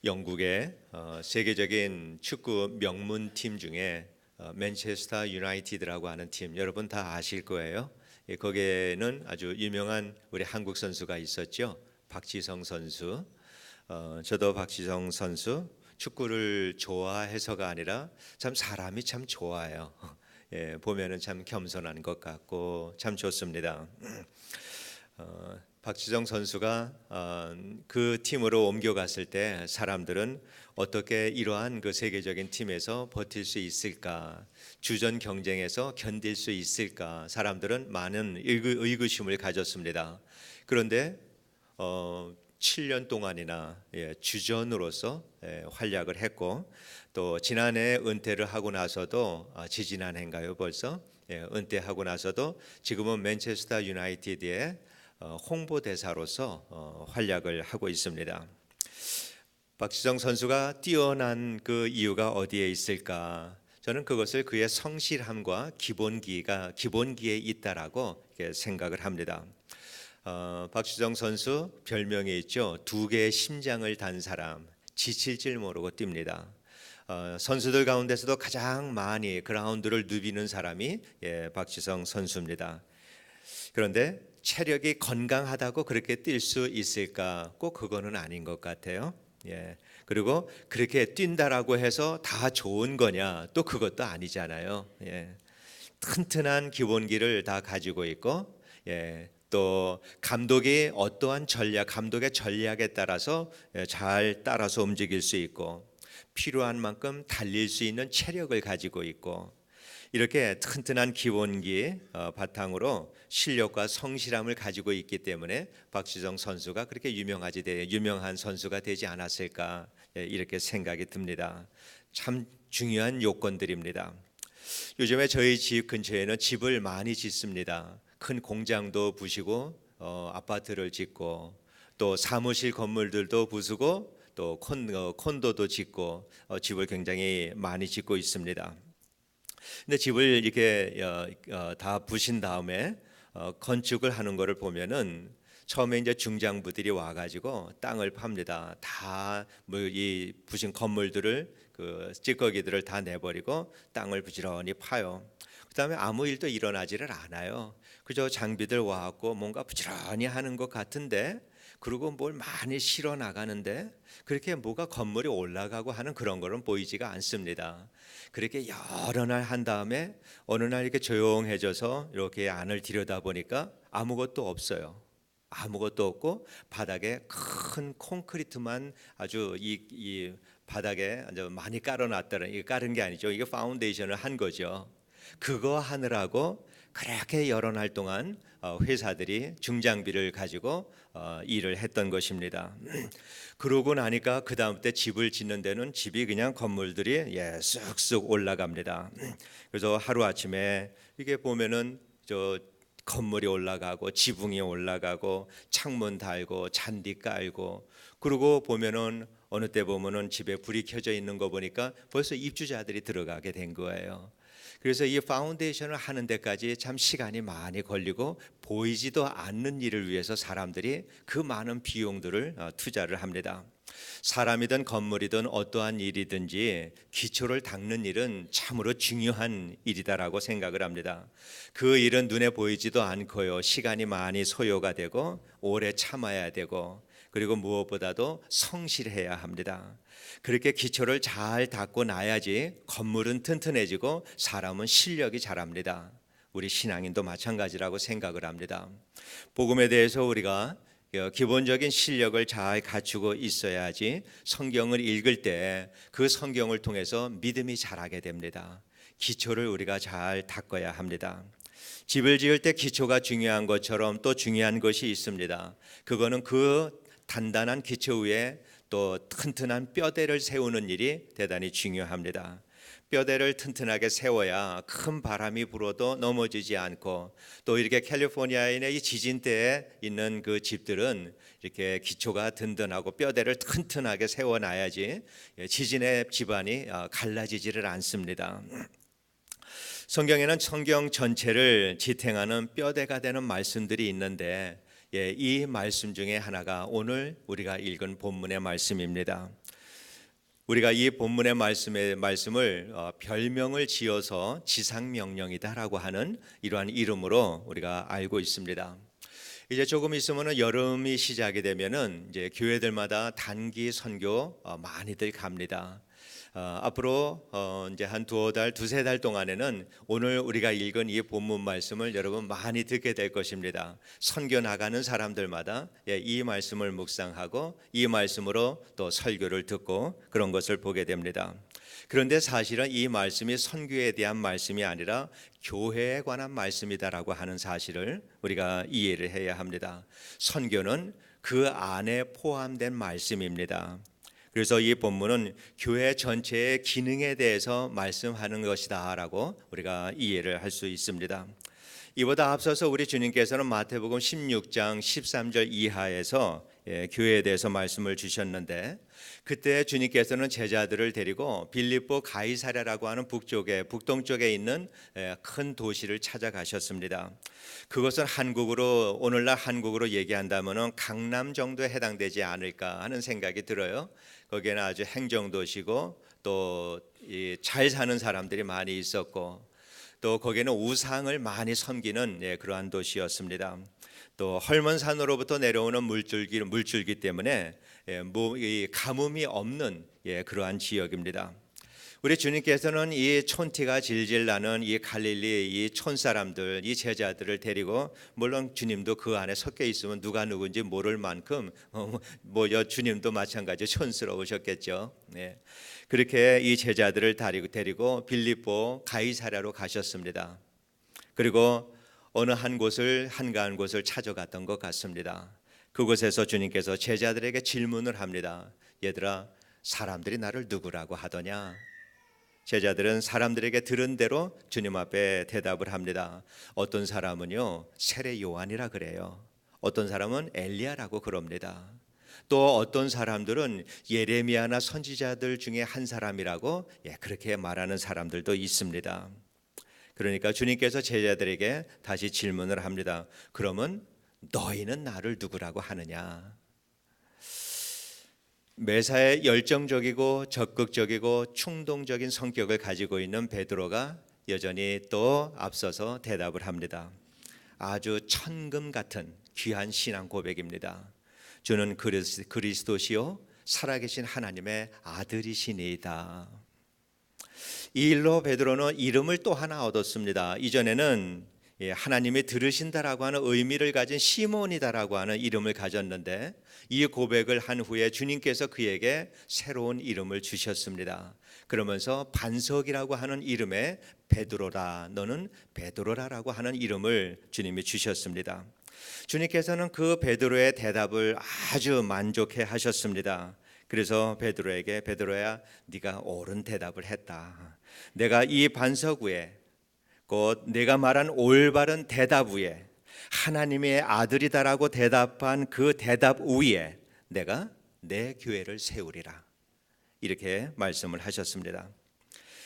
영국의 세계적인 축구 명문 팀 중에 맨체스터 유나이티드라고 하는 팀 여러분 다 아실 거예요. 거기에는 아주 유명한 우리 한국 선수가 있었죠. 박지성 선수. 저도 박지성 선수 축구를 좋아해서가 아니라 참 사람이 참 좋아요. 보면은 참 겸손한 것 같고 참 좋습니다. 박지성 선수가 그 팀으로 옮겨갔을 때 사람들은 어떻게 이러한 그 세계적인 팀에서 버틸 수 있을까, 주전 경쟁에서 견딜 수 있을까, 사람들은 많은 의구심을 가졌습니다. 그런데 7년 동안이나 주전으로서 활약을 했고, 또 지난해 은퇴를 하고 나서도 지지난해인가요 벌써 은퇴하고 나서도 지금은 맨체스터 유나이티드의 홍보대사로서 활약을 하고 있습니다. 박지성 선수가 뛰어난 그 이유가 어디에 있을까? 저는 그것을 그의 성실함과 기본기에 있다라고 생각을 합니다. 박지성 선수 별명이 있죠. 두 개의 심장을 단 사람, 지칠 줄 모르고 뜁니다. 선수들 가운데서도 가장 많이 그라운드를 누비는 사람이 박지성 선수입니다. 그런데 체력이 건강하다고 그렇게 뛸 수 있을까? 꼭 그거는 아닌 것 같아요. 그리고 그렇게 뛴다라고 해서 다 좋은 거냐? 또 그것도 아니잖아요. 튼튼한 기본기를 다 가지고 있고, 또 감독의 감독의 전략에 따라서 잘 따라서 움직일 수 있고, 필요한 만큼 달릴 수 있는 체력을 가지고 있고, 이렇게 튼튼한 기본기 바탕으로 실력과 성실함을 가지고 있기 때문에 박지성 선수가 그렇게 유명한 선수가 되지 않았을까 이렇게 생각이 듭니다. 참 중요한 요건들입니다. 요즘에 저희 집 근처에는 집을 많이 짓습니다. 큰 공장도 부시고 아파트를 짓고 또 사무실 건물들도 부수고 또 콘도도 짓고 집을 굉장히 많이 짓고 있습니다. 근데 집을 이렇게 다 부신 다음에 건축을 하는 것을 보면은 처음에 이제 중장부들이 와가지고 땅을 팝니다. 다 이 부신 건물들을 그 찌꺼기들을 다 내버리고 땅을 부지런히 파요. 그다음에 아무 일도 일어나지를 않아요. 그저 장비들 와갖고 뭔가 부지런히 하는 것 같은데, 그리고 뭘 많이 실어 나가는데 그렇게 뭐가 건물이 올라가고 하는 그런 거는 보이지가 않습니다. 그렇게 여러 날 한 다음에 어느 날 이렇게 조용해져서 이렇게 안을 들여다보니까 아무것도 없어요. 아무것도 없고 바닥에 큰 콘크리트만 아주 이 바닥에 아주 많이 깔아놨다는, 이게 깔은 게 아니죠. 이게 파운데이션을 한 거죠. 그거 하느라고 그렇게 여러 날 동안 회사들이 중장비를 가지고 일을 했던 것입니다. 그러고 나니까 그 다음 때 집을 짓는 데는 집이 그냥 건물들이 쑥쑥 올라갑니다. 그래서 하루 아침에 이게 보면은 저 건물이 올라가고 지붕이 올라가고 창문 달고 잔디 깔고, 그러고 보면은 어느 때 보면은 집에 불이 켜져 있는 거 보니까 벌써 입주자들이 들어가게 된 거예요. 그래서 이 파운데이션을 하는 데까지 참 시간이 많이 걸리고 보이지도 않는 일을 위해서 사람들이 그 많은 비용들을 투자를 합니다. 사람이든 건물이든 어떠한 일이든지 기초를 닦는 일은 참으로 중요한 일이다라고 생각을 합니다. 그 일은 눈에 보이지도 않고요. 시간이 많이 소요가 되고 오래 참아야 되고, 그리고 무엇보다도 성실해야 합니다. 그렇게 기초를 잘 닦고 나야지 건물은 튼튼해지고 사람은 실력이 자랍니다. 우리 신앙인도 마찬가지라고 생각을 합니다. 복음에 대해서 우리가 기본적인 실력을 잘 갖추고 있어야지 성경을 읽을 때 그 성경을 통해서 믿음이 자라게 됩니다. 기초를 우리가 잘 닦아야 합니다. 집을 지을 때 기초가 중요한 것처럼 또 중요한 것이 있습니다. 그거는 그 단단한 기초 위에 또 튼튼한 뼈대를 세우는 일이 대단히 중요합니다. 뼈대를 튼튼하게 세워야 큰 바람이 불어도 넘어지지 않고, 또 이렇게 캘리포니아에 있는 이 지진대에 있는 그 집들은 이렇게 기초가 든든하고 뼈대를 튼튼하게 세워놔야지 지진의 집안이 갈라지지를 않습니다. 성경에는 성경 전체를 지탱하는 뼈대가 되는 말씀들이 있는데, 이 말씀 중에 하나가 오늘 우리가 읽은 본문의 말씀입니다. 우리가 이 본문의 말씀을 별명을 지어서 지상명령이다라고 하는 이러한 이름으로 우리가 알고 있습니다. 이제 조금 있으면은 여름이 시작이 되면은 이제 교회들마다 단기 선교 많이들 갑니다. 앞으로 이제 한 두세 달 동안에는 오늘 우리가 읽은 이 본문 말씀을 여러분 많이 듣게 될 것입니다. 선교 나가는 사람들마다 이 말씀을 묵상하고 이 말씀으로 또 설교를 듣고 그런 것을 보게 됩니다. 그런데 사실은 이 말씀이 선교에 대한 말씀이 아니라 교회에 관한 말씀이다라고 하는 사실을 우리가 이해를 해야 합니다. 선교는 그 안에 포함된 말씀입니다. 그래서 이 본문은 교회 전체의 기능에 대해서 말씀하는 것이다라고 우리가 이해를 할 수 있습니다. 이보다 앞서서 우리 주님께서는 마태복음 16장 13절 이하에서 교회에 대해서 말씀을 주셨는데, 그때 주님께서는 제자들을 데리고 빌립보 가이사랴라고 하는 북동쪽에 있는 큰 도시를 찾아가셨습니다. 그것은 오늘날 한국으로 얘기한다면 강남 정도에 해당되지 않을까 하는 생각이 들어요. 거기에는 아주 행정도시고 또 잘 사는 사람들이 많이 있었고, 또 거기에는 우상을 많이 섬기는 그러한 도시였습니다. 또 헐몬산으로부터 내려오는 물줄기 때문에 가뭄이 없는 그러한 지역입니다. 우리 주님께서는 이 촌티가 질질 나는 이 갈릴리 이 촌사람들, 이 제자들을 데리고, 물론 주님도 그 안에 섞여 있으면 누가 누군지 모를 만큼 주님도 마찬가지 촌스러우셨겠죠. 그렇게 이 제자들을 데리고 빌립보 가이사랴로 가셨습니다. 그리고 어느 한가한 곳을 찾아갔던 것 같습니다. 그곳에서 주님께서 제자들에게 질문을 합니다. 얘들아, 사람들이 나를 누구라고 하더냐? 제자들은 사람들에게 들은 대로 주님 앞에 대답을 합니다. 어떤 사람은요 세례 요한이라 그래요. 어떤 사람은 엘리야라고 그럽니다. 또 어떤 사람들은 예레미야나 선지자들 중에 한 사람이라고 그렇게 말하는 사람들도 있습니다. 그러니까 주님께서 제자들에게 다시 질문을 합니다. 그러면 너희는 나를 누구라고 하느냐? 매사에 열정적이고 적극적이고 충동적인 성격을 가지고 있는 베드로가 여전히 또 앞서서 대답을 합니다. 아주 천금 같은 귀한 신앙 고백입니다. 주는 그리스도시요 살아계신 하나님의 아들이시니이다. 이 일로 베드로는 이름을 또 하나 얻었습니다. 이전에는 하나님이 들으신다라고 하는 의미를 가진 시몬이다라고 하는 이름을 가졌는데, 이 고백을 한 후에 주님께서 그에게 새로운 이름을 주셨습니다. 그러면서 반석이라고 하는 이름에 베드로라, 너는 베드로라라고 하는 이름을 주님이 주셨습니다. 주님께서는 그 베드로의 대답을 아주 만족해 하셨습니다. 그래서 베드로에게 베드로야, 네가 옳은 대답을 했다. 내가 이 반석 위에, 곧 내가 말한 올바른 대답 위에, 하나님의 아들이다라고 대답한 그 대답 위에 내가 내 교회를 세우리라, 이렇게 말씀을 하셨습니다.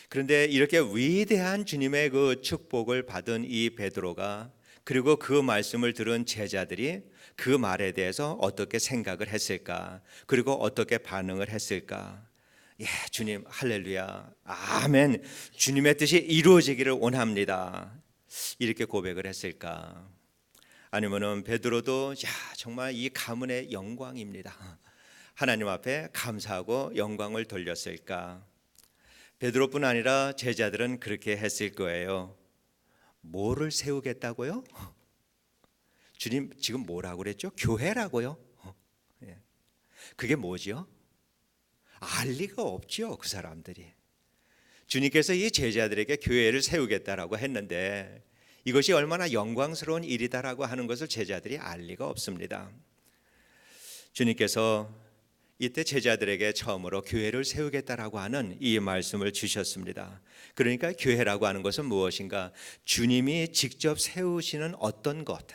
그런데 이렇게 위대한 주님의 그 축복을 받은 이 베드로가, 그리고 그 말씀을 들은 제자들이 그 말에 대해서 어떻게 생각을 했을까, 그리고 어떻게 반응을 했을까? 주님 할렐루야, 아멘, 주님의 뜻이 이루어지기를 원합니다, 이렇게 고백을 했을까? 아니면은 베드로도 정말 이 가문의 영광입니다, 하나님 앞에 감사하고 영광을 돌렸을까? 베드로뿐 아니라 제자들은 그렇게 했을 거예요. 뭐를 세우겠다고요? 주님 지금 뭐라고 그랬죠? 교회라고요? 그게 뭐죠? 알 리가 없죠. 그 사람들이 주님께서 이 제자들에게 교회를 세우겠다라고 했는데 이것이 얼마나 영광스러운 일이다라고 하는 것을 제자들이 알 리가 없습니다. 주님께서 이때 제자들에게 처음으로 교회를 세우겠다라고 하는 이 말씀을 주셨습니다. 그러니까 교회라고 하는 것은 무엇인가? 주님이 직접 세우시는 어떤 것,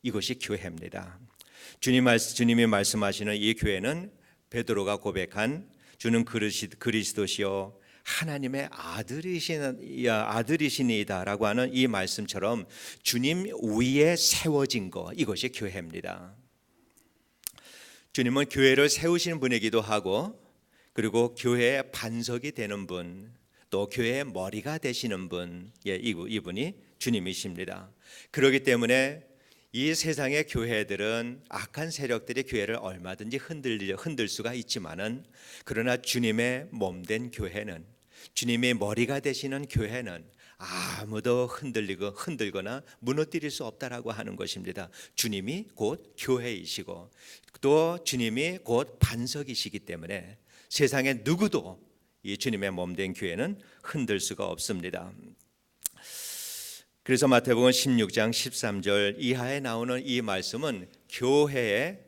이것이 교회입니다. 주님이 말씀하시는 이 교회는 베드로가 고백한 주는 그리스도시요 하나님의 아들이시니이다라고 하는 이 말씀처럼 주님 위에 세워진 것, 이것이 교회입니다. 주님은 교회를 세우시는 분이기도 하고, 그리고 교회의 반석이 되는 분, 또 교회의 머리가 되시는 분, 이분이 주님이십니다. 그렇기 때문에 이 세상의 교회들은 악한 세력들이 교회를 얼마든지 흔들 수가 있지만은, 그러나 주님의 몸된 교회는, 주님의 머리가 되시는 교회는 아무도 흔들거나 무너뜨릴 수 없다라고 하는 것입니다. 주님이 곧 교회이시고 또 주님이 곧 반석이시기 때문에 세상의 누구도 이 주님의 몸된 교회는 흔들 수가 없습니다. 그래서 마태복음 16장 13절 이하에 나오는 이 말씀은 교회의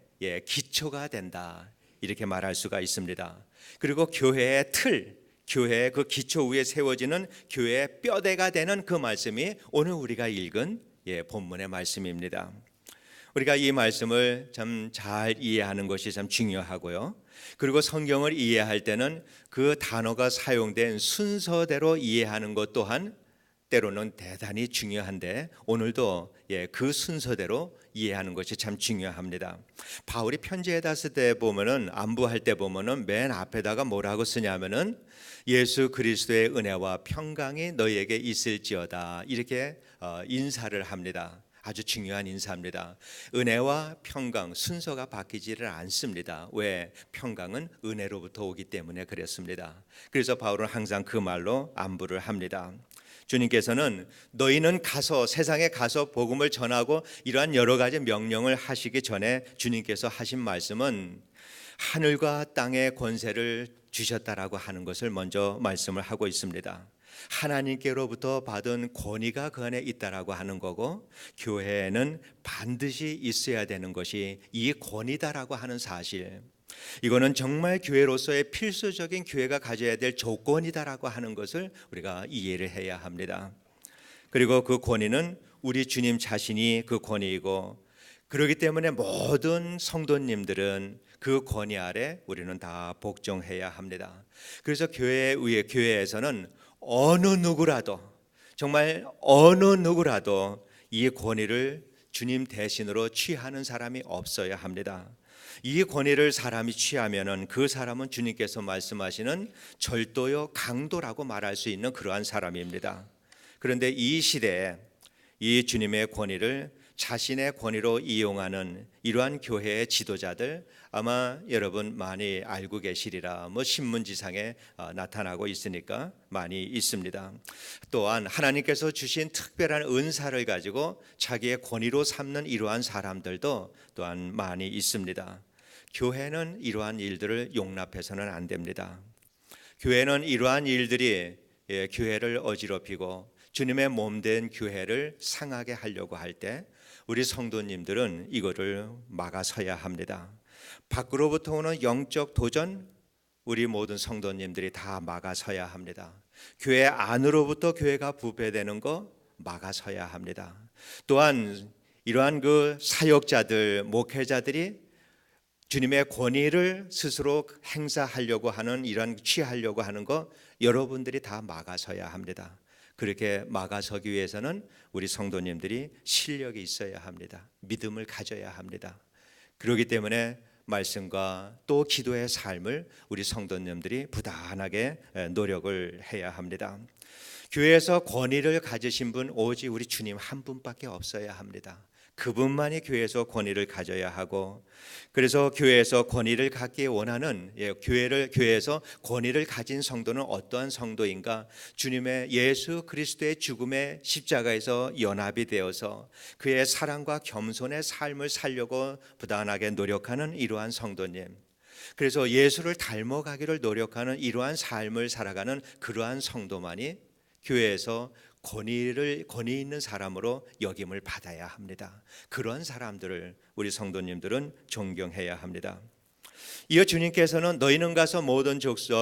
기초가 된다, 이렇게 말할 수가 있습니다. 그리고 교회의 틀, 교회의 그 기초 위에 세워지는 교회의 뼈대가 되는 그 말씀이 오늘 우리가 읽은 본문의 말씀입니다. 우리가 이 말씀을 참 잘 이해하는 것이 참 중요하고요. 그리고 성경을 이해할 때는 그 단어가 사용된 순서대로 이해하는 것 또한 때로는 대단히 중요한데, 오늘도 그 순서대로 이해하는 것이 참 중요합니다. 바울이 편지에 닿았을 때 보면은, 안부할 때 보면은 맨 앞에다가 뭐라고 쓰냐면은 예수 그리스도의 은혜와 평강이 너희에게 있을지어다, 이렇게 인사를 합니다. 아주 중요한 인사입니다. 은혜와 평강, 순서가 바뀌지를 않습니다. 왜? 평강은 은혜로부터 오기 때문에 그랬습니다. 그래서 바울은 항상 그 말로 안부를 합니다. 주님께서는 너희는 가서, 세상에 가서 복음을 전하고, 이러한 여러 가지 명령을 하시기 전에 주님께서 하신 말씀은 하늘과 땅의 권세를 주셨다라고 하는 것을 먼저 말씀을 하고 있습니다. 하나님께로부터 받은 권위가 그 안에 있다라고 하는 거고, 교회에는 반드시 있어야 되는 것이 이 권위다라고 하는 사실, 이거는 정말 교회로서의 필수적인 교회가 가져야 될 조건이다라고 하는 것을 우리가 이해를 해야 합니다. 그리고 그 권위는 우리 주님 자신이 그 권위이고, 그렇기 때문에 모든 성도님들은 그 권위 아래 우리는 다 복종해야 합니다. 그래서 교회에서는 어느 누구라도, 정말 어느 누구라도 이 권위를 주님 대신으로 취하는 사람이 없어야 합니다. 이 권위를 사람이 취하면은 그 사람은 주님께서 말씀하시는 절도요 강도라고 말할 수 있는 그러한 사람입니다. 그런데 이 시대에 이 주님의 권위를 자신의 권위로 이용하는 이러한 교회의 지도자들, 아마 여러분 많이 알고 계시리라. 신문지상에 나타나고 있으니까 많이 있습니다. 또한 하나님께서 주신 특별한 은사를 가지고 자기의 권위로 삼는 이러한 사람들도 또한 많이 있습니다. 교회는 이러한 일들을 용납해서는 안 됩니다. 교회는 이러한 일들이 교회를 어지럽히고 주님의 몸된 교회를 상하게 하려고 할 때 우리 성도님들은 이거를 막아서야 합니다. 밖으로부터 오는 영적 도전, 우리 모든 성도님들이 다 막아서야 합니다. 교회 안으로부터 교회가 부패되는 거 막아서야 합니다. 또한 이러한 그 사역자들, 목회자들이 주님의 권위를 스스로 행사하려고 하는, 이런 취하려고 하는 거 여러분들이 다 막아서야 합니다. 그렇게 막아서기 위해서는 우리 성도님들이 실력이 있어야 합니다. 믿음을 가져야 합니다. 그렇기 때문에 말씀과 또 기도의 삶을 우리 성도님들이 부단하게 노력을 해야 합니다. 교회에서 권위를 가지신 분 오직 우리 주님 한 분밖에 없어야 합니다. 그분만이 교회에서 권위를 가져야 하고, 그래서 교회에서 권위를 갖기 원하는, 교회에서 권위를 가진 성도는 어떠한 성도인가? 주님의 예수 그리스도의 죽음의 십자가에서 연합이 되어서 그의 사랑과 겸손의 삶을 살려고 부단하게 노력하는 이러한 성도님, 그래서 예수를 닮아가기를 노력하는 이러한 삶을 살아가는 그러한 성도만이 교회에서 권위 있는 사람으로 여김을 받아야 합니다. 그런 사람들을 우리 성도님들은 존경해야 합니다. 이어 주님께서는 너희는 가서 모든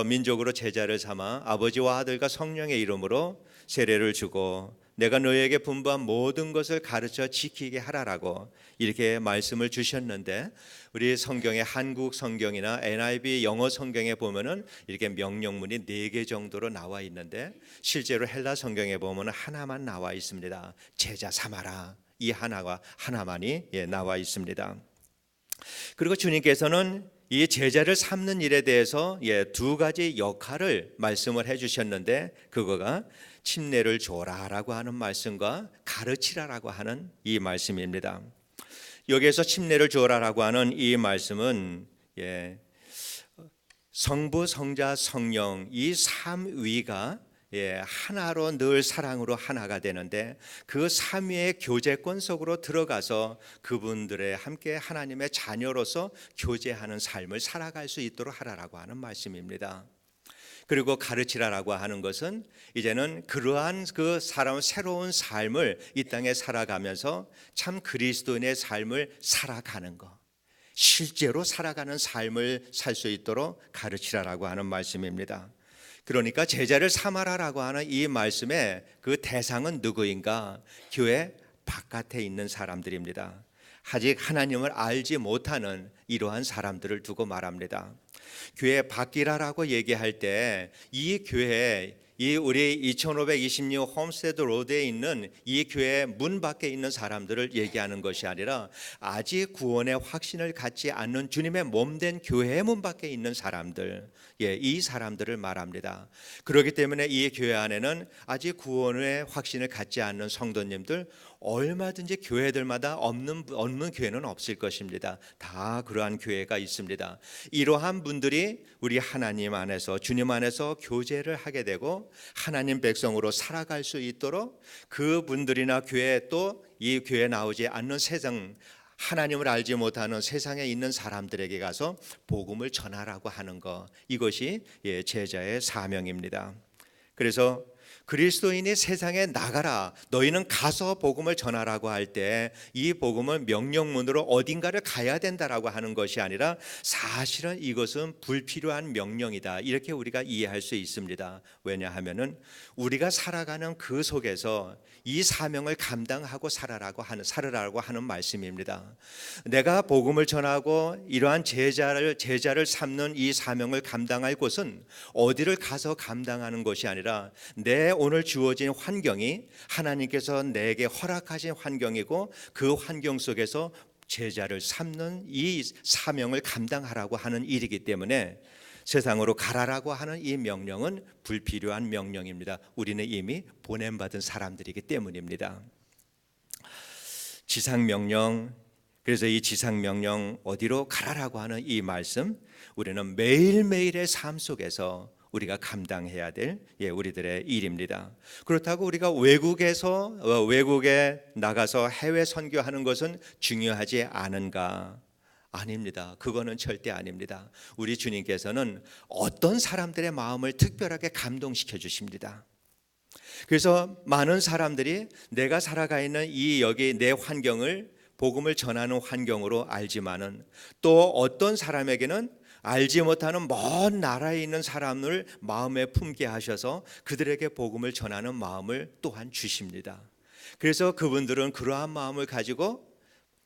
민족으로 제자를 삼아 아버지와 아들과 성령의 이름으로 세례를 주고 내가 너희에게 분부한 모든 것을 가르쳐 지키게 하라라고 이렇게 말씀을 주셨는데, 우리 성경의 한국 성경이나 NIV 영어 성경에 보면은 이렇게 명령문이 4개 정도로 나와 있는데, 실제로 헬라 성경에 보면은 하나만 나와 있습니다. 제자 삼아라, 이 하나만이 나와 있습니다. 그리고 주님께서는 이 제자를 삼는 일에 대해서 두 가지 역할을 말씀을 해주셨는데 그거가 침례를 줘라라고 하는 말씀과 가르치라라고 하는 이 말씀입니다. 여기에서 침례를 줘라라고 하는 이 말씀은 성부, 성자, 성령 이 삼위가 하나로 늘 사랑으로 하나가 되는데 그 삼위의 교제권 속으로 들어가서 그분들의 함께 하나님의 자녀로서 교제하는 삶을 살아갈 수 있도록 하라라고 하는 말씀입니다. 그리고 가르치라라고 하는 것은 이제는 그러한 그 사람 새로운 삶을 이 땅에 살아가면서 참 그리스도인의 삶을 살아가는 것, 실제로 살아가는 삶을 살 수 있도록 가르치라라고 하는 말씀입니다. 그러니까 제자를 삼아라라고 하는 이 말씀의 그 대상은 누구인가? 교회 바깥에 있는 사람들입니다. 아직 하나님을 알지 못하는 이러한 사람들을 두고 말합니다. 교회 밖이라라고 얘기할 때 이 교회, 이 우리 2526 홈스테드 로드에 있는 이 교회 문 밖에 있는 사람들을 얘기하는 것이 아니라 아직 구원의 확신을 갖지 않는 주님의 몸된 교회의 문 밖에 있는 사람들, 이 사람들을 말합니다. 그렇기 때문에 이 교회 안에는 아직 구원의 확신을 갖지 않는 성도님들 얼마든지 교회들마다 없는 교회는 없을 것입니다. 다 그러한 교회가 있습니다. 이러한 분들이 우리 하나님 안에서 주님 안에서 교제를 하게 되고 하나님 백성으로 살아갈 수 있도록 그분들이나 교회 또 이 교회에 나오지 않는 세상 하나님을 알지 못하는 세상에 있는 사람들에게 가서 복음을 전하라고 하는 것, 이것이 제자의 사명입니다. 그래서 그리스도인이 세상에 나가라, 너희는 가서 복음을 전하라고 할 때 이 복음은 명령문으로 어딘가를 가야 된다라고 하는 것이 아니라 사실은 이것은 불필요한 명령이다, 이렇게 우리가 이해할 수 있습니다. 왜냐하면은 우리가 살아가는 그 속에서 이 사명을 감당하고 살아라고 하는 말씀입니다. 내가 복음을 전하고 이러한 제자를 삼는 이 사명을 감당할 곳은 어디를 가서 감당하는 것이 아니라 내 오늘 주어진 환경이 하나님께서 내게 허락하신 환경이고 그 환경 속에서 제자를 삼는 이 사명을 감당하라고 하는 일이기 때문에 세상으로 가라라고 하는 이 명령은 불필요한 명령입니다. 우리는 이미 보냄받은 사람들이기 때문입니다. 지상명령, 그래서 이 지상명령 어디로 가라라고 하는 이 말씀, 우리는 매일매일의 삶 속에서 우리가 감당해야 될 우리들의 일입니다. 그렇다고 우리가 외국에 나가서 해외 선교하는 것은 중요하지 않은가? 아닙니다. 그거는 절대 아닙니다. 우리 주님께서는 어떤 사람들의 마음을 특별하게 감동시켜 주십니다. 그래서 많은 사람들이 내가 살아가 있는 이 여기 내 환경을 복음을 전하는 환경으로 알지만은 또 어떤 사람에게는 알지 못하는 먼 나라에 있는 사람을 마음에 품게 하셔서 그들에게 복음을 전하는 마음을 또한 주십니다. 그래서 그분들은 그러한 마음을 가지고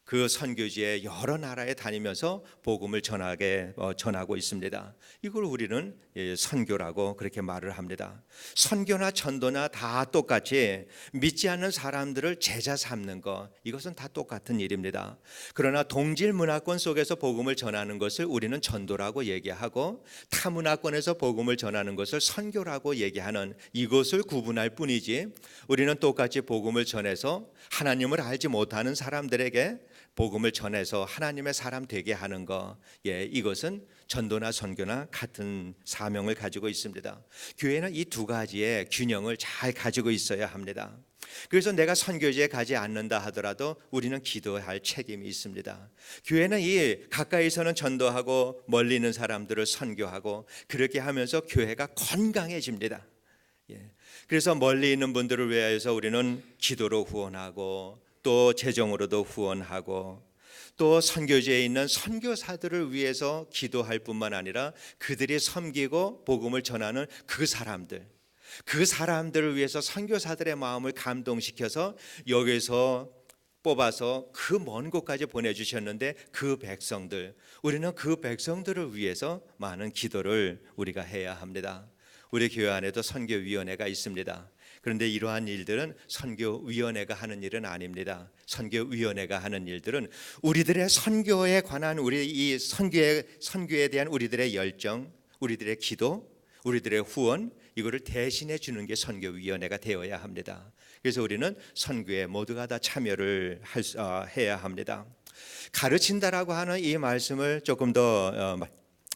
그 선교지에 여러 나라에 다니면서 복음을 전하고 있습니다. 이걸 우리는 선교라고 그렇게 말을 합니다. 선교나 전도나 다 똑같이 믿지 않는 사람들을 제자 삼는 것, 이것은 다 똑같은 일입니다. 그러나 동질 문화권 속에서 복음을 전하는 것을 우리는 전도라고 얘기하고 타 문화권에서 복음을 전하는 것을 선교라고 얘기하는 이것을 구분할 뿐이지 우리는 똑같이 복음을 전해서 하나님을 알지 못하는 사람들에게 복음을 전해서 하나님의 사람 되게 하는 것, 이것은 전도나 선교나 같은 사명을 가지고 있습니다. 교회는 이 두 가지의 균형을 잘 가지고 있어야 합니다. 그래서 내가 선교지에 가지 않는다 하더라도 우리는 기도할 책임이 있습니다. 교회는 이 가까이서는 전도하고 멀리 있는 사람들을 선교하고 그렇게 하면서 교회가 건강해집니다. 그래서 멀리 있는 분들을 위해서 우리는 기도로 후원하고 또 재정으로도 후원하고 또 선교지에 있는 선교사들을 위해서 기도할 뿐만 아니라 그들이 섬기고 복음을 전하는 그 사람들을 위해서 선교사들의 마음을 감동시켜서 여기서 뽑아서 그 먼 곳까지 보내주셨는데 그 백성들, 우리는 그 백성들을 위해서 많은 기도를 우리가 해야 합니다. 우리 교회 안에도 선교위원회가 있습니다. 그런데 이러한 일들은 선교위원회가 하는 일은 아닙니다. 선교위원회가 하는 일들은 우리들의 선교에 관한 우리 이 선교에 대한 우리들의 열정, 우리들의 기도, 우리들의 후원, 이거를 대신해 주는 게 선교위원회가 되어야 합니다. 그래서 우리는 선교에 모두가 다 참여를 해야 합니다. 가르친다라고 하는 이 말씀을 조금 더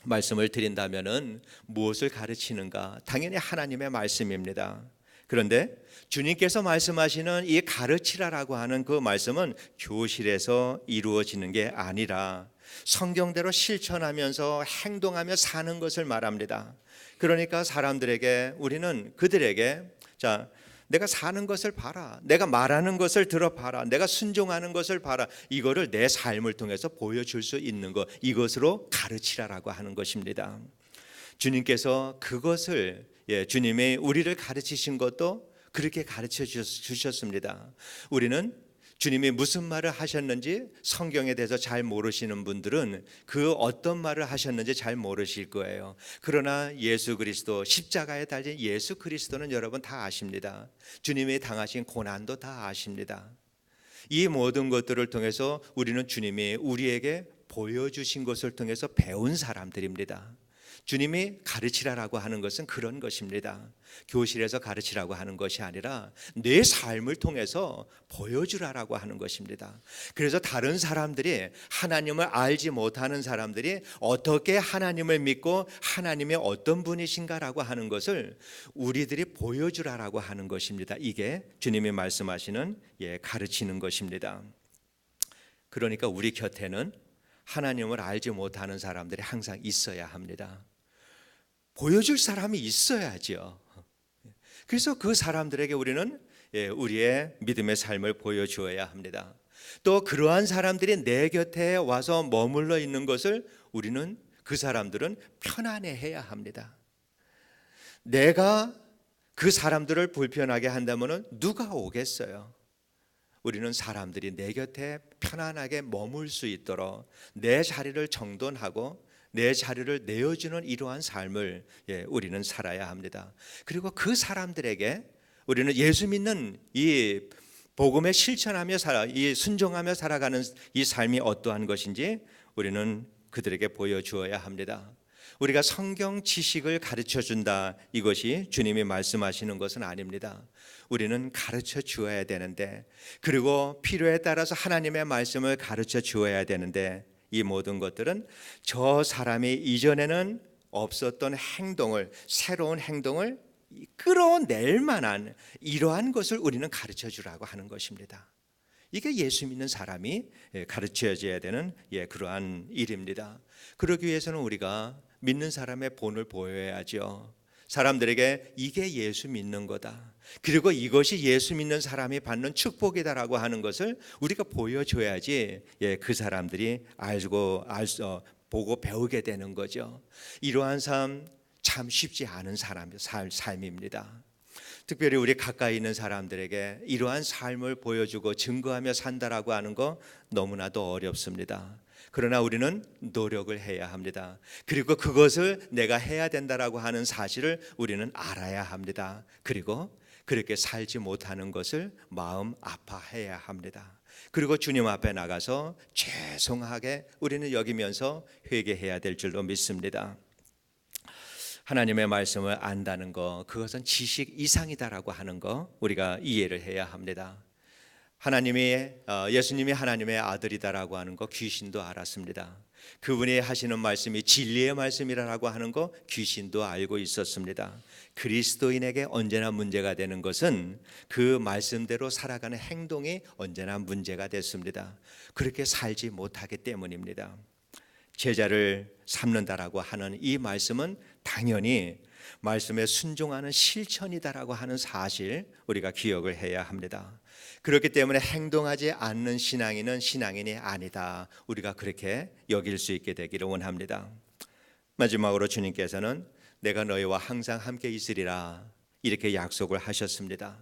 말씀을 드린다면은 무엇을 가르치는가? 당연히 하나님의 말씀입니다. 그런데 주님께서 말씀하시는 이 가르치라라고 하는 그 말씀은 교실에서 이루어지는 게 아니라 성경대로 실천하면서 행동하며 사는 것을 말합니다. 그러니까 사람들에게, 우리는 그들에게, 자, 내가 사는 것을 봐라, 내가 말하는 것을 들어봐라, 내가 순종하는 것을 봐라, 이거를 내 삶을 통해서 보여줄 수 있는 것, 이것으로 가르치라라고 하는 것입니다. 주님께서 그것을, 주님이 우리를 가르치신 것도 그렇게 가르쳐 주셨습니다. 우리는 주님이 무슨 말을 하셨는지 성경에 대해서 잘 모르시는 분들은 그 어떤 말을 하셨는지 잘 모르실 거예요. 그러나 예수 그리스도, 십자가에 달린 예수 그리스도는 여러분 다 아십니다. 주님이 당하신 고난도 다 아십니다. 이 모든 것들을 통해서 우리는 주님이 우리에게 보여주신 것을 통해서 배운 사람들입니다. 주님이 가르치라라고 하는 것은 그런 것입니다. 교실에서 가르치라고 하는 것이 아니라 내 삶을 통해서 보여주라라고 하는 것입니다. 그래서 다른 사람들이, 하나님을 알지 못하는 사람들이 어떻게 하나님을 믿고 하나님의 어떤 분이신가라고 하는 것을 우리들이 보여주라라고 하는 것입니다. 이게 주님이 말씀하시는 가르치는 것입니다. 그러니까 우리 곁에는 하나님을 알지 못하는 사람들이 항상 있어야 합니다. 보여줄 사람이 있어야죠. 그래서 그 사람들에게 우리는 우리의 믿음의 삶을 보여주어야 합니다. 또 그러한 사람들이 내 곁에 와서 머물러 있는 것을 우리는, 그 사람들은 편안해해야 합니다. 내가 그 사람들을 불편하게 한다면 누가 오겠어요? 우리는 사람들이 내 곁에 편안하게 머물 수 있도록 내 자리를 정돈하고 내 자리를 내어주는 이러한 삶을 우리는 살아야 합니다. 그리고 그 사람들에게 우리는 예수 믿는 이 복음에 실천하며 이 순종하며 살아가는 이 삶이 어떠한 것인지 우리는 그들에게 보여주어야 합니다. 우리가 성경 지식을 가르쳐 준다, 이것이 주님이 말씀하시는 것은 아닙니다. 우리는 가르쳐 주어야 되는데, 그리고 필요에 따라서 하나님의 말씀을 가르쳐 주어야 되는데, 이 모든 것들은 저 사람이 이전에는 없었던 행동을, 새로운 행동을 끌어낼 만한 이러한 것을 우리는 가르쳐 주라고 하는 것입니다. 이게 예수 믿는 사람이 가르쳐져야 되는 그러한 일입니다. 그러기 위해서는 우리가 믿는 사람의 본을 보여야죠. 사람들에게 이게 예수 믿는 거다, 그리고 이것이 예수 믿는 사람이 받는 축복이다라고 하는 것을 우리가 보여줘야지 그 사람들이 보고 배우게 되는 거죠. 이러한 삶 참 쉽지 않은 삶입니다. 특별히 우리 가까이 있는 사람들에게 이러한 삶을 보여주고 증거하며 산다라고 하는 거 너무나도 어렵습니다. 그러나 우리는 노력을 해야 합니다. 그리고 그것을 내가 해야 된다라고 하는 사실을 우리는 알아야 합니다. 그리고 그렇게 살지 못하는 것을 마음 아파해야 합니다. 그리고 주님 앞에 나가서 죄송하게 우리는 여기면서 회개해야 될 줄로 믿습니다. 하나님의 말씀을 안다는 거, 그것은 지식 이상이다라고 하는 거 우리가 이해를 해야 합니다. 예수님이 하나님의 아들이다라고 하는 거 귀신도 알았습니다. 그분이 하시는 말씀이 진리의 말씀이라고 하는 거 귀신도 알고 있었습니다. 그리스도인에게 언제나 문제가 되는 것은 그 말씀대로 살아가는 행동이 언제나 문제가 됐습니다. 그렇게 살지 못하기 때문입니다. 제자를 삼는다라고 하는 이 말씀은 당연히 말씀에 순종하는 실천이다라고 하는 사실 우리가 기억을 해야 합니다. 그렇기 때문에 행동하지 않는 신앙인은 신앙인이 아니다, 우리가 그렇게 여길 수 있게 되기를 원합니다. 마지막으로 주님께서는 내가 너희와 항상 함께 있으리라, 이렇게 약속을 하셨습니다.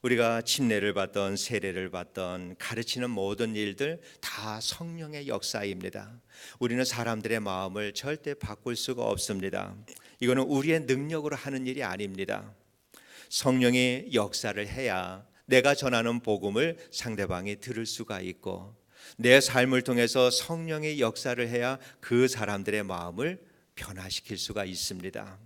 우리가 침례를 받던, 세례를 받던, 가르치는 모든 일들 다 성령의 역사입니다. 우리는 사람들의 마음을 절대 바꿀 수가 없습니다. 이거는 우리의 능력으로 하는 일이 아닙니다. 성령이 역사를 해야 내가 전하는 복음을 상대방이 들을 수가 있고, 내 삶을 통해서 성령의 역사를 해야 그 사람들의 마음을 변화시킬 수가 있습니다.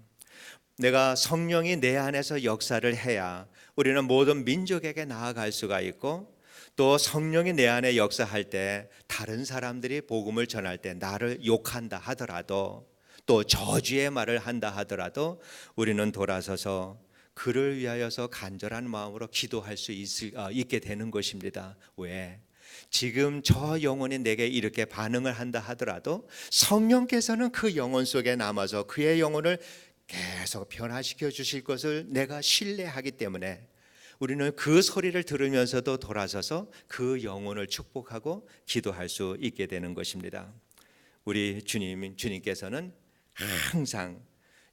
내가 성령이 내 안에서 역사를 해야 우리는 모든 민족에게 나아갈 수가 있고, 또 성령이 내 안에 역사할 때 다른 사람들이 복음을 전할 때 나를 욕한다 하더라도, 또 저주의 말을 한다 하더라도 우리는 돌아서서 그를 위하여서 간절한 마음으로 기도할 수 있게 되는 것입니다. 왜? 지금 저 영혼이 내게 이렇게 반응을 한다 하더라도 성령께서는 그 영혼 속에 남아서 그의 영혼을 계속 변화시켜 주실 것을 내가 신뢰하기 때문에 우리는 그 소리를 들으면서도 돌아서서 그 영혼을 축복하고 기도할 수 있게 되는 것입니다. 우리 주님께서는 항상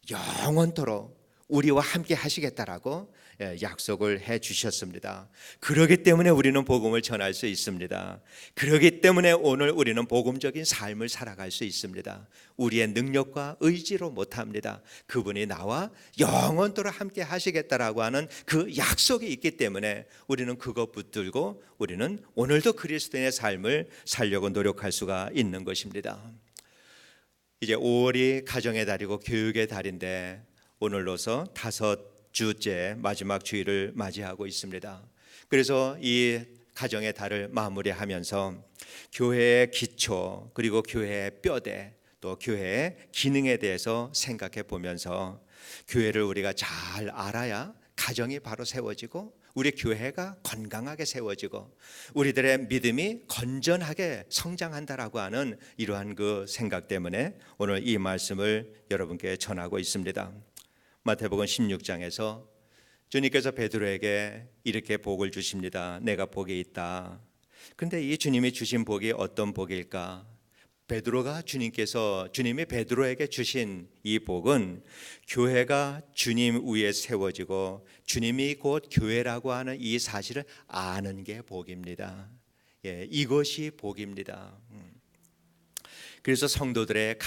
영원토록 우리와 함께 하시겠다라고 약속을 해 주셨습니다. 그렇기 때문에 우리는 복음을 전할 수 있습니다. 그렇기 때문에 오늘 우리는 복음적인 삶을 살아갈 수 있습니다. 우리의 능력과 의지로 못합니다. 그분이 나와 영원토록 함께 하시겠다라고 하는 그 약속이 있기 때문에 우리는 그것 붙들고 우리는 오늘도 그리스도인의 삶을 살려고 노력할 수가 있는 것입니다. 이제 5월이 가정의 달이고 교육의 달인데 오늘로서 5주째 마지막 주일을 맞이하고 있습니다. 그래서 이 가정의 달을 마무리하면서 교회의 기초, 그리고 교회의 뼈대, 또 교회의 기능에 대해서 생각해 보면서 교회를 우리가 잘 알아야 가정이 바로 세워지고 우리 교회가 건강하게 세워지고 우리들의 믿음이 건전하게 성장한다라고 하는 이러한 그 생각 때문에 오늘 이 말씀을 여러분께 전하고 있습니다. 마태복음 16장에서 주님께서 베드로에게 이렇게 복을 주십니다. 내가 복이 있다. 그런데 이 주님이 주신 복이 어떤 복일까? 주님이 베드로에게 주신 이 복은 교회가 주님 위에 세워지고 주님이 곧 교회라고 하는 이 사실을 아는 게 복입니다. 이것이 복입니다. 그래서 성도들의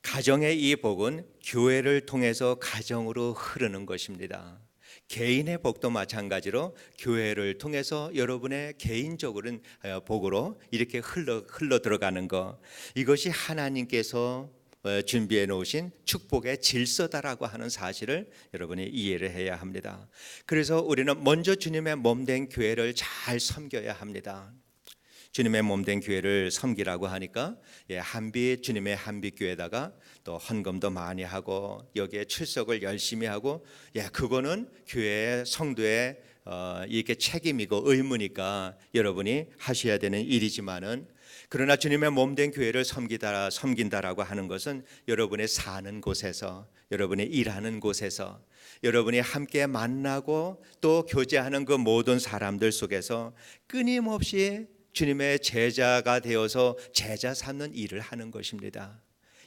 가정의 이 복은 교회를 통해서 가정으로 흐르는 것입니다. 개인의 복도 마찬가지로 교회를 통해서 여러분의 개인적인 복으로 이렇게 흘러 들어가는 것, 이것이 하나님께서 준비해 놓으신 축복의 질서다라고 하는 사실을 여러분이 이해를 해야 합니다. 그래서 우리는 먼저 주님의 몸된 교회를 잘 섬겨야 합니다. 주님의 몸된 교회를 섬기라고 하니까 주님의 한빛교회에다가 또 헌금도 많이 하고 여기에 출석을 열심히 하고 그거는 교회의 성도의 이렇게 책임이고 의무니까 여러분이 하셔야 되는 일이지만은, 그러나 주님의 몸된 교회를 섬긴다라고 하는 것은 여러분의 사는 곳에서, 여러분의 일하는 곳에서, 여러분이 함께 만나고 또 교제하는 그 모든 사람들 속에서 끊임없이 주님의 제자가 되어서 제자 삼는 일을 하는 것입니다.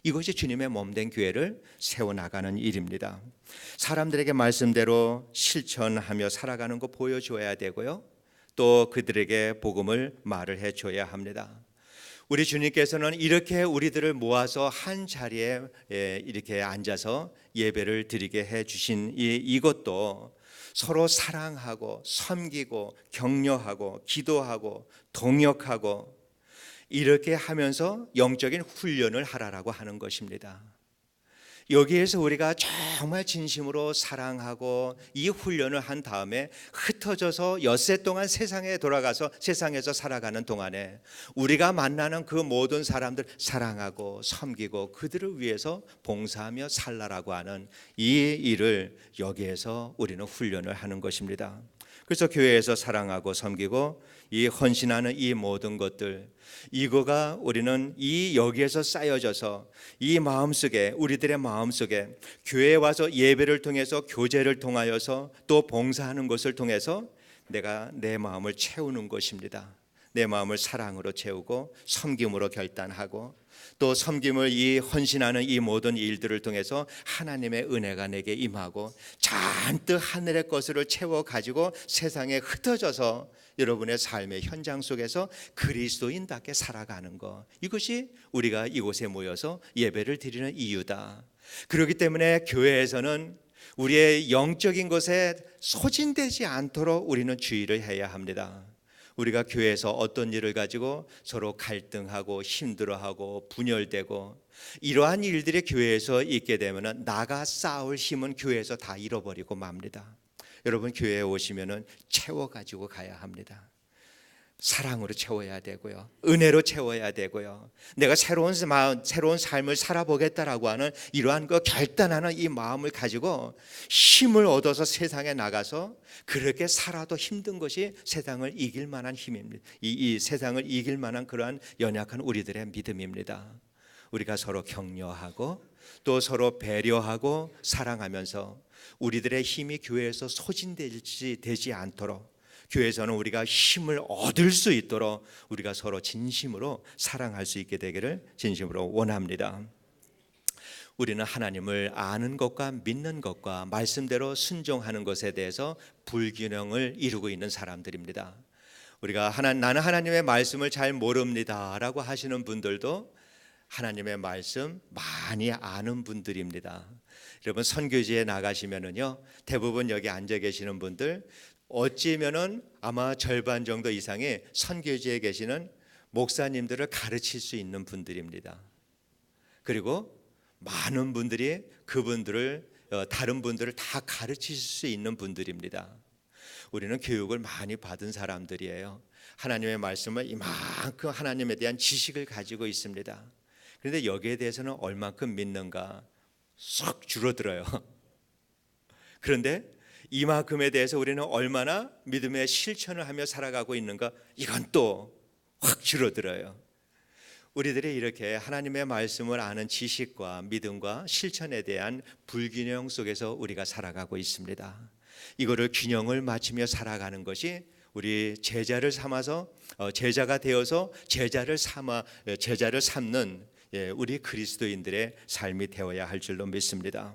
이것이 주님의 몸된 교회를 세워나가는 일입니다. 사람들에게 말씀대로 실천하며 살아가는 거 보여줘야 되고요, 또 그들에게 복음을 말을 해줘야 합니다. 우리 주님께서는 이렇게 우리들을 모아서 한 자리에 이렇게 앉아서 예배를 드리게 해주신 이것도 서로 사랑하고 섬기고 격려하고 기도하고 동역하고 이렇게 하면서 영적인 훈련을 하라라고 하는 것입니다. 여기에서 우리가 정말 진심으로 사랑하고 이 훈련을 한 다음에 흩어져서 엿새 동안 세상에 돌아가서 세상에서 살아가는 동안에 우리가 만나는 그 모든 사람들 사랑하고 섬기고 그들을 위해서 봉사하며 살라라고 하는 이 일을 여기에서 우리는 훈련을 하는 것입니다. 그래서 교회에서 사랑하고 섬기고 이 헌신하는 이 모든 것들, 이거가 우리는 여기에서 쌓여져서 이 마음속에, 우리들의 마음속에 교회에 와서 예배를 통해서 교제를 통하여서 또 봉사하는 것을 통해서 내가 내 마음을 채우는 것입니다. 내 마음을 사랑으로 채우고 섬김으로 결단하고 또 섬김을 이 헌신하는 이 모든 일들을 통해서 하나님의 은혜가 내게 임하고 잔뜩 하늘의 것을 채워 가지고 세상에 흩어져서 여러분의 삶의 현장 속에서 그리스도인답게 살아가는 것, 이것이 우리가 이곳에 모여서 예배를 드리는 이유다. 그렇기 때문에 교회에서는 우리의 영적인 것에 소진되지 않도록 우리는 주의를 해야 합니다. 우리가 교회에서 어떤 일을 가지고 서로 갈등하고 힘들어하고 분열되고 이러한 일들이 교회에서 있게 되면 나가 싸울 힘은 교회에서 다 잃어버리고 맙니다. 여러분, 교회에 오시면은 채워 가지고 가야 합니다. 사랑으로 채워야 되고요, 은혜로 채워야 되고요, 내가 새로운 삶을 살아보겠다라고 하는 이러한 결단하는 이 마음을 가지고 힘을 얻어서 세상에 나가서 그렇게 살아도 힘든 것이 세상을 이길 만한 힘입니다. 이 세상을 이길 만한 그러한 연약한 우리들의 믿음입니다. 우리가 서로 격려하고 또 서로 배려하고 사랑하면서 우리들의 힘이 교회에서 소진되지 않도록, 교회에서는 우리가 힘을 얻을 수 있도록 우리가 서로 진심으로 사랑할 수 있게 되기를 진심으로 원합니다. 우리는 하나님을 아는 것과 믿는 것과 말씀대로 순종하는 것에 대해서 불균형을 이루고 있는 사람들입니다. 우리가 나는 하나님의 말씀을 잘 모릅니다 라고 하시는 분들도 하나님의 말씀 많이 아는 분들입니다. 여러분, 선교지에 나가시면은요, 대부분 여기 앉아 계시는 분들 어찌면은 아마 절반 정도 이상이 선교지에 계시는 목사님들을 가르칠 수 있는 분들입니다. 그리고 많은 분들이 그분들을 다른 분들을 다 가르칠 수 있는 분들입니다. 우리는 교육을 많이 받은 사람들이에요. 하나님의 말씀을 이만큼 하나님에 대한 지식을 가지고 있습니다. 그런데 여기에 대해서는 얼만큼 믿는가 쏙 줄어들어요. 그런데 이만큼에 대해서 우리는 얼마나 믿음의 실천을 하며 살아가고 있는가, 이건 또 확 줄어들어요. 우리들이 이렇게 하나님의 말씀을 아는 지식과 믿음과 실천에 대한 불균형 속에서 우리가 살아가고 있습니다. 이거를 균형을 맞추며 살아가는 것이 우리 제자를 삼아서 제자가 되어서 제자를 삼는 우리 그리스도인들의 삶이 되어야 할 줄로 믿습니다.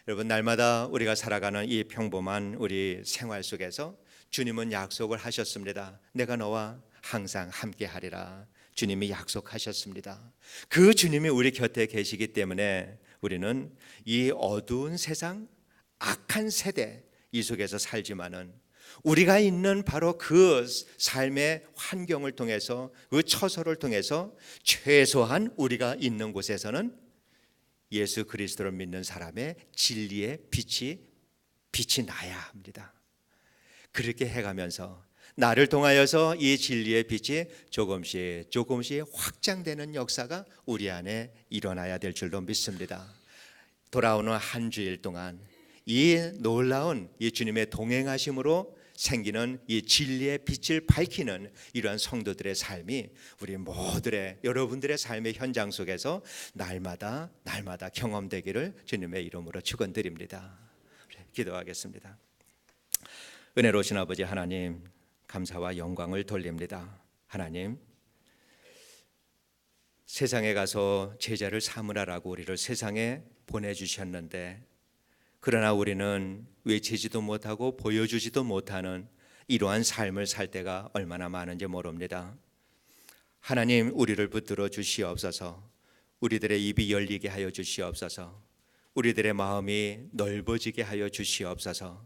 여러분, 날마다 우리가 살아가는 이 평범한 우리 생활 속에서 주님은 약속을 하셨습니다. 내가 너와 항상 함께 하리라. 주님이 약속하셨습니다. 그 주님이 우리 곁에 계시기 때문에 우리는 이 어두운 세상, 악한 세대 이 속에서 살지만은 우리가 있는 바로 그 삶의 환경을 통해서, 그 처소를 통해서 최소한 우리가 있는 곳에서는 예수 그리스도를 믿는 사람의 진리의 빛이 나야 합니다. 그렇게 해가면서 나를 통하여서 이 진리의 빛이 조금씩 확장되는 역사가 우리 안에 일어나야 될 줄로 믿습니다. 돌아오는 한 주일 동안 이 놀라운 이 주님의 동행하심으로 생기는 이 진리의 빛을 밝히는 이러한 성도들의 삶이 우리 모두의, 여러분들의 삶의 현장 속에서 날마다 경험되기를 주님의 이름으로 축원드립니다. 기도하겠습니다. 은혜로우신 아버지 하나님, 감사와 영광을 돌립니다. 하나님, 세상에 가서 제자를 삼으라라고 우리를 세상에 보내주셨는데, 그러나 우리는 외치지도 못하고 보여주지도 못하는 이러한 삶을 살 때가 얼마나 많은지 모릅니다. 하나님, 우리를 붙들어 주시옵소서. 우리들의 입이 열리게 하여 주시옵소서. 우리들의 마음이 넓어지게 하여 주시옵소서.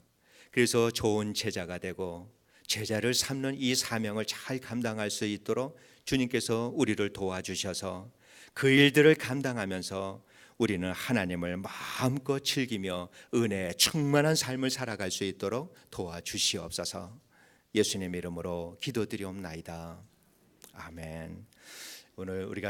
그래서 좋은 제자가 되고 제자를 삼는 이 사명을 잘 감당할 수 있도록 주님께서 우리를 도와주셔서 그 일들을 감당하면서 우리는 하나님을 마음껏 즐기며 은혜에 충만한 삶을 살아갈 수 있도록 도와주시옵소서. 예수님 이름으로 기도드리옵나이다. 아멘. 오늘 우리가